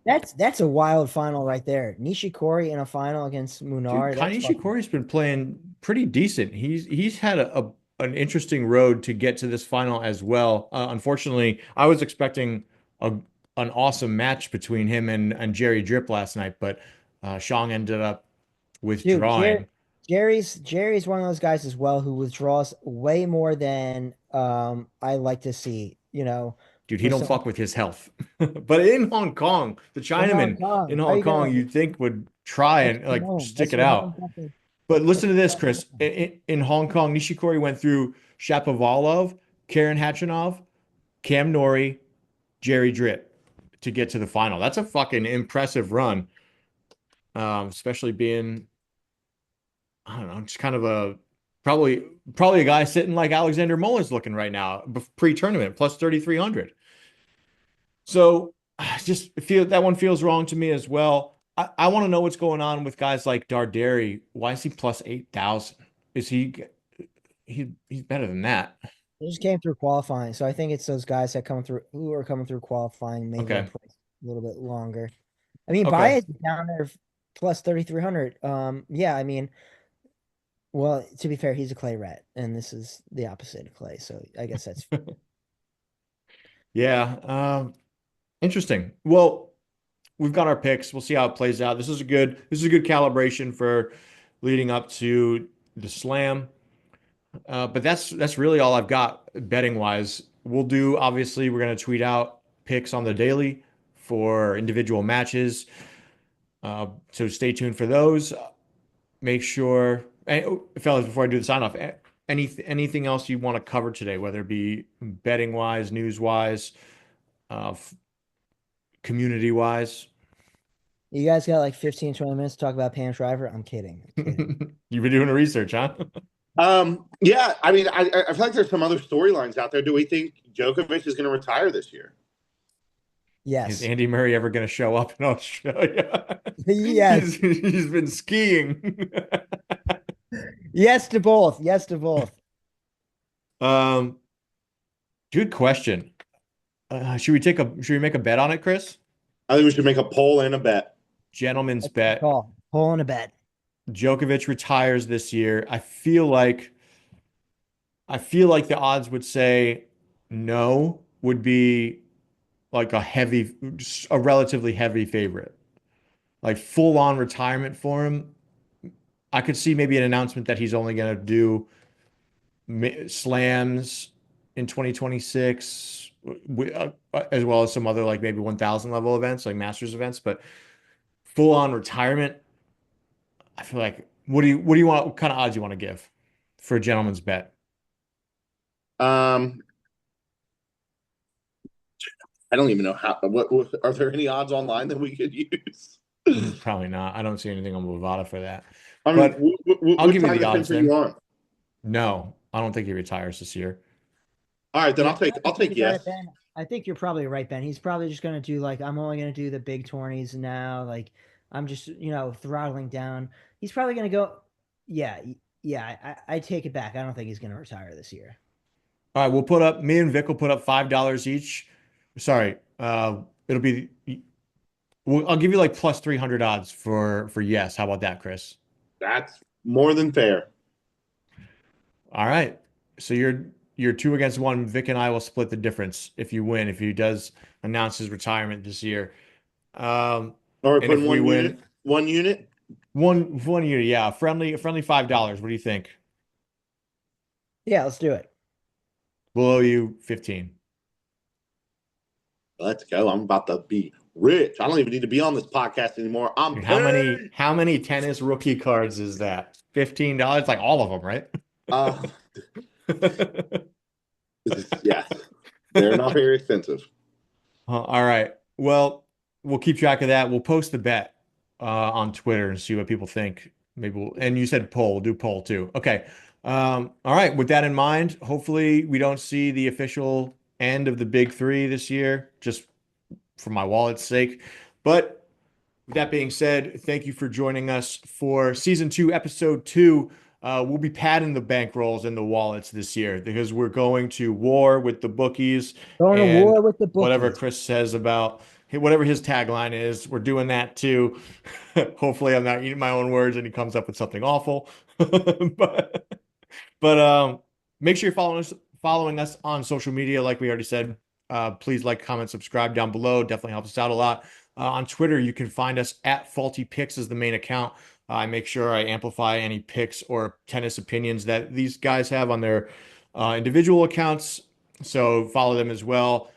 Nate, that's a wild final right there. Nishikori in a final against dude, Munar. Kai That's fucking Nishikori's been playing pretty decent. He's had an interesting road to get to this final as well. Unfortunately, I was expecting a an awesome match between him and Jerry Drip last night, but Shang ended up dude. withdrawing. Jerry's one of those guys as well who withdraws way more than I like to see. Dude, he For don't someone fuck with his health. But in Hong Kong, the in Hong Chinaman in Kong, how Hong you Kong, gonna? you'd think would try That's and like Simone. stick That's it Ramon out. fucking. But listen That's to this, Ramon. Chris. In Hong Kong, Nishikori went through Shapovalov, Karen Khachanov, Cam Norrie, Jerry Dritt to get to the final. That's a fucking impressive run. Especially being, I don't know, just kind of a probably a guy sitting like Alexander Mullen's looking right now, pre-tournament, plus 3,300. So I just feel that one feels wrong to me as well. I want to know what's going on with guys like Darderi. Why is he plus 8,000? Is he's better than that? They just came through qualifying, so I think it's those guys that come through who are coming through qualifying. Maybe they'll Okay. play a little bit longer. I mean, Okay. Baez is down there plus 3,300. Yeah, I mean, well, to be fair, he's a clay rat, and this is the opposite of clay, so I guess that's Yeah. Interesting. Well, we've got our picks. We'll see how it plays out. This is a good calibration for leading up to the slam. But that's really all I've got betting wise. We're gonna tweet out picks on the daily for individual matches. So stay tuned for those. Make sure, and, fellas, before I do the sign off, anything else you want to cover today, whether it be betting wise, news wise, uh, community wise. you guys got like 15, 20 minutes to talk about Pam Shriver. I'm kidding. I'm kidding. You've been doing the research, huh? Yeah, I mean, I feel like there's some other storylines out there. Do we think Djokovic is going to retire this year? Is Yes. Andy Murray ever going to show up in Australia? Yes. He's been skiing. Yes to both. Yes to both. Um, Good question. Should we make a bet on it, Chris? I think we should make a poll and a bet. Gentleman's That's a good bet. call. Hole in a bet. Djokovic retires this year. I feel like the odds would say no would be like a relatively heavy favorite. Like full on retirement for him. I could see maybe an announcement that he's only going to do slams in 2026, as well as some other like maybe 1,000 level events, like Masters events. But full on retirement, I feel like what do you want? What kind of odds you want to give for a gentleman's bet? Um, I don't even know how. What are there any odds online that we could use? Probably not. I don't see anything on Bovada for that. I mean, But I'll what give you side of the the odds fence are you then. on? No, I don't think he retires this year. All right, then Yeah, I'll I think take you got yes. it, Ben. I think you're probably right, Ben. He's probably just gonna do like I'm only gonna do the big tourneys now. Like I'm just throttling down. He's probably gonna go. Yeah, yeah. I take it back. I don't think he's gonna retire this year. All right, me and Vic will put up $5 each. Sorry, it'll be I'll give you like plus 300 odds for yes. How about that, Chris? That's more than fair. All right. So you're 2-1. Vic and I will split the difference if you win, if he does announce his retirement this year. Or And put if we win, one unit. one unit, yeah, a friendly $5. What do you think? Yeah, let's do it. We'll owe you 15. Let's go. I'm about to be rich. I don't even need to be on this podcast anymore. I'm Dude, paid. how many tennis rookie cards is that? $15? Like all of them, right? Uh, yes, they're not very expensive. All right. Well, we'll keep track of that. We'll post the bet on Twitter and see what people think. Maybe and you said poll. We'll do poll too. Okay. All right. With that in mind, hopefully we don't see the official end of the big three this year, just for my wallet's sake. But with that being said, thank you for joining us for season 2, episode 2. We'll be padding the bankrolls and the wallets this year because we're going to war with the bookies Going to and war with the whatever bookies. Chris says about whatever his tagline is, we're doing that too. Hopefully, I'm not eating my own words and he comes up with something awful. But make sure you're following us on social media, like we already said. Please like, comment, subscribe down below. Definitely helps us out a lot. On Twitter, you can find us at Faulty Picks as the main account. I make sure I amplify any picks or tennis opinions that these guys have on their individual accounts. So follow them as well.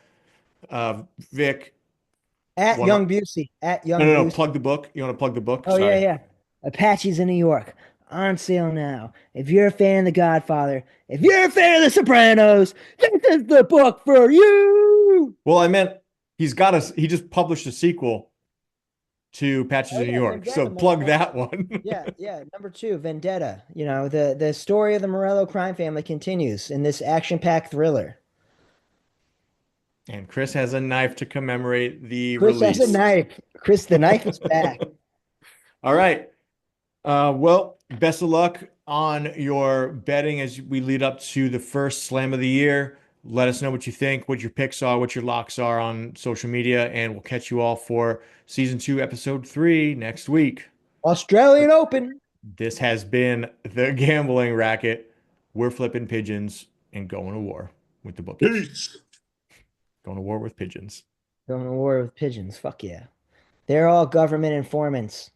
Vic, At one, Young Busey. At Young no. Busey. Plug the book. You want to plug the book? Oh, yeah, Sorry. yeah. Apaches in New York. On sale now. If you're a fan of The Godfather, if you're a fan of The Sopranos, this is the book for you. Well, I meant he just published a sequel to Patches Oh, in New yeah, York. So Vendetta, plug man. that one. Yeah. Number 2, Vendetta. You know, the story of the Morello crime family continues in this action-packed thriller. And Chris has a knife to commemorate the Chris has a release. knife. Chris, the knife is back. All right. Well, best of luck on your betting as we lead up to the first slam of the year. Let us know what you think, what your picks are, what your locks are on social media, and we'll catch you all for season 2, episode 3 next week. Australian Open. This has been the Gambling Racket. We're flipping pigeons and going to war with the bookies. Peace. Going to war with pigeons. Going to war with pigeons. Fuck yeah. They're all government informants.